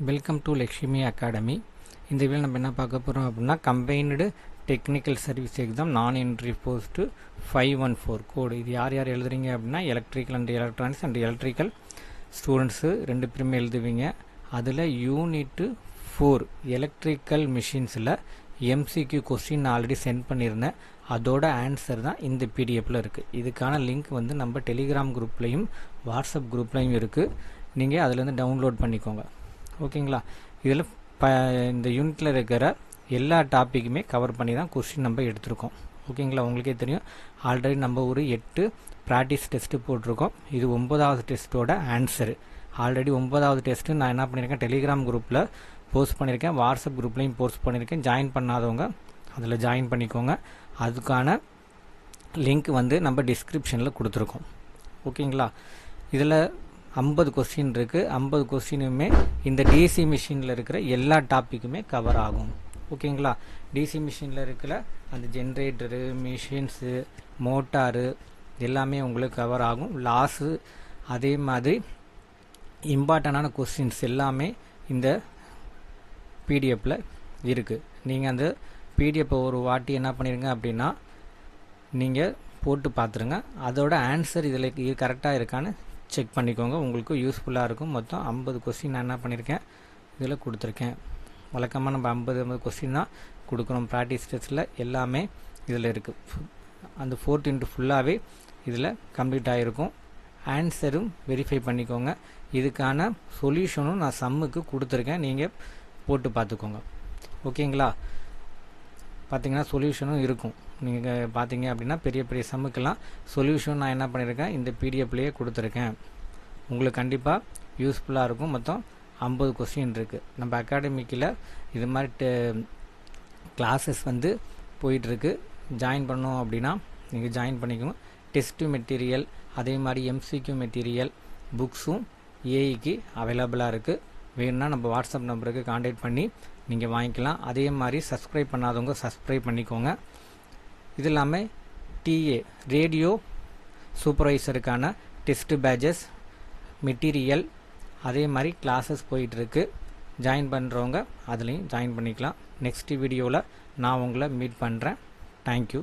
Welcome to Lakshmi academy. இந்த video நம்ம என்ன பார்க்க போகிறோம் அப்படின்னா, combined technical service exam non entry post 514 code. இது யார் யார் எழுதுறீங்க அப்படின்னா, electrical and electronics and electrical students 2 பேருமே எழுதுவீங்க. அதில் யூனிட் 4 எலக்ட்ரிக்கல் மிஷின்ஸில் எம்சிக்யூ கொஸ்டின் ஆல்ரெடி சென்ட் பண்ணியிருந்தேன். அதோட ஆன்சர் தான் இந்த பிடிஎஃப்பில் இருக்குது. இதுக்கான லிங்க் வந்து நம்ம டெலிகிராம் குரூப்லேயும் வாட்ஸ்அப் குரூப்லேயும் இருக்குது. நீங்கள் அதிலேருந்து டவுன்லோட் பண்ணிக்கோங்க. ஓகேங்களா? இதில் இந்த யூனிட்டில் இருக்கிற எல்லா டாப்பிக்குமே கவர் பண்ணி தான் கொஸ்டின் நம்ம எடுத்திருக்கோம். ஓகேங்களா? உங்களுக்கே தெரியும், ஆல்ரெடி நம்ம ஒரு 8 ப்ராக்டிஸ் டெஸ்ட்டு போட்டிருக்கோம். இது 9வது டெஸ்ட்டோட ஆன்சரு. ஆல்ரெடி 9வது டெஸ்ட்டு நான் என்ன பண்ணியிருக்கேன், டெலிகிராம் குரூப்பில் போஸ்ட் பண்ணியிருக்கேன், வாட்ஸ்அப் குரூப்லேயும் போஸ்ட் பண்ணியிருக்கேன். ஜாயின் பண்ணாதவங்க அதில் ஜாயின் பண்ணிக்கோங்க. அதுக்கான லிங்க் வந்து நம்ம டிஸ்கிரிப்ஷனில் கொடுத்துருக்கோம். ஓகேங்களா? இதில் 50 கொஸ்டின் இருக்குது. 50 கொஸ்டினுமே இந்த டிசி மிஷினில் இருக்கிற எல்லா டாப்பிக்குமே கவர் ஆகும். ஓகேங்களா? டிசி மிஷினில் இருக்கிற அந்த ஜென்ரேட்டரு, மிஷின்ஸு, மோட்டாரு எல்லாமே உங்களுக்கு கவர் ஆகும். லாஸு, அதே மாதிரி இம்பார்ட்டண்டான கொஸ்டின்ஸ் எல்லாமே இந்த பிடிஎஃப்பில் இருக்குது. நீங்கள் அந்த பிடிஎஃப்பை ஒரு வாட்டி என்ன பண்ணிடுங்க அப்படின்னா, நீங்கள் போட்டு பார்த்துருங்க. அதோட ஆன்சர் இதில் கரெக்டாக இருக்கான்னு செக் பண்ணிக்கோங்க. உங்களுக்கு யூஸ்ஃபுல்லாக இருக்கும். மொத்தம் 50 கொஸ்டின் நான் என்ன பண்ணியிருக்கேன், இதில் கொடுத்துருக்கேன். வழக்கமாக நம்ம 50 கொஸ்டின் தான் கொடுக்குறோம். ப்ராக்டிஸ் டெஸ்ட்டில் எல்லாமே இதில் இருக்குது. அந்த 4 ஃபுல்லாகவே இதில் கம்ப்ளீட் ஆகிருக்கும். ஆன்சரும் வெரிஃபை பண்ணிக்கோங்க. இதுக்கான சொல்யூஷனும் நான் சம்முக்கு கொடுத்துருக்கேன். நீங்கள் போட்டு பார்த்துக்கோங்க. ஓகேங்களா? பார்த்தீங்கன்னா சொல்யூஷனும் இருக்கும். நீங்கள் பார்த்தீங்க அப்படின்னா பெரிய பெரிய சம்முக்கெல்லாம் சொல்யூஷன் நான் என்ன பண்ணியிருக்கேன், இந்த பிடிஎஃப்லேயே கொடுத்துருக்கேன். உங்களுக்கு கண்டிப்பாக யூஸ்ஃபுல்லாக இருக்கும். மொத்தம் 50 கொஸ்டின் இருக்குது. நம்ம அகாடமிக்கில் இது மாதிரி கிளாஸஸ் வந்து போயிட்டுருக்கு. ஜாயின் பண்ணோம் அப்படின்னா நீங்கள் ஜாயின் பண்ணிக்கோங்க. டெஸ்ட்டு மெட்டீரியல், அதே மாதிரி எம்சிக்யூ மெட்டீரியல், புக்ஸும் ஏஐக்கு அவைலபிளாக இருக்குது. வேணும்னா நம்ம வாட்ஸ்அப் நம்பருக்கு கான்டாக்ட் பண்ணி நீங்கள் வாங்கிக்கலாம். அதே மாதிரி சப்ஸ்கிரைப் பண்ணாதவங்க சப்ஸ்கிரைப் பண்ணிக்கோங்க. இது இல்லாமல் டிஏ ரேடியோ சூப்பர்வைசருக்கான டெஸ்ட்டு பேட்சஸ், மெட்டீரியல், அதே மாதிரி கிளாஸஸ் போயிட்டுருக்கு. ஜாயின் பண்ணுறவங்க அதுலேயும் ஜாயின் பண்ணிக்கலாம். நெக்ஸ்ட் வீடியோவில் நான் உங்களை மீட் பண்ணுறேன். தேங்க்யூ.